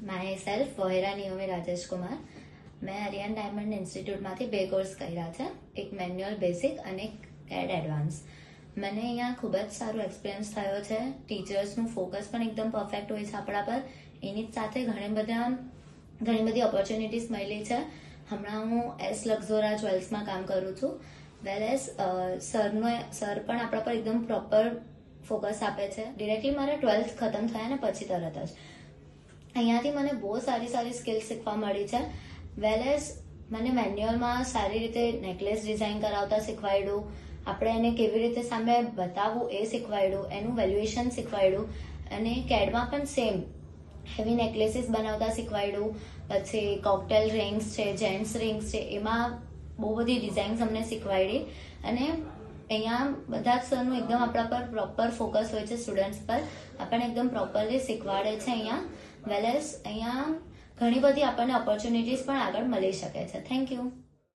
My self Vahera નિયમે રાજેશ કુમાર. મેં Aryan diamond ઇન્સ્ટિટ્યૂટમાંથી 2 course કર્યા છે, એક મેન્યુઅલ બેઝિક અને એક CAD એડવાન્સ. મને અહીંયા ખૂબ જ સારો એક્સપિરિયન્સ થયો છે. ટીચર્સનું ફોકસ પણ એકદમ પરફેક્ટ હોય છે આપણા પર. એની જ સાથે ઘણી બધી ઓપોર્ચ્યુનિટીઝ મળી છે. હમણાં હું એસ લક્ઝોરા જ્વેલ્સમાં કામ કરું છું. વેલેસ સર પણ આપણા પર એકદમ પ્રોપર ફોકસ આપે છે. ડિરેક્ટલી મારે 12th ખતમ થયા ને પછી તરત જ અહીંયાથી મને બહુ સારી સ્કિલ્સ શીખવા મળી છે. વેલેસ મને મેન્યુઅલમાં સારી રીતે નેકલેસ ડિઝાઇન કરાવતા શીખવાડ્યું, આપણે એને કેવી રીતે સામે બતાવવું એ શીખવાડ્યું, એનું વેલ્યુએશન શીખવાડ્યું, અને કેડમાં પણ સેમ હેવી નેકલેસીસ બનાવતા શીખવાડ્યું. પછી કોકટેલ રિંગ્સ છે, જેન્ટ્સ રિંગ્સ છે, એમાં બહુ બધી ડિઝાઇન્સ અમને શીખવાડી. અને અહીંયા બધા જ સરનું એકદમ આપણા પર પ્રોપર ફોકસ હોય છે, સ્ટુડન્ટ્સ પર આપણને એકદમ પ્રોપરલી શીખવાડે છે અહીંયા. વેલેસ અહીંયા ઘણી બધી આપણને ઓપોર્ચ્યુનિટીઝ પણ આગળ મળી શકે છે. Thank you.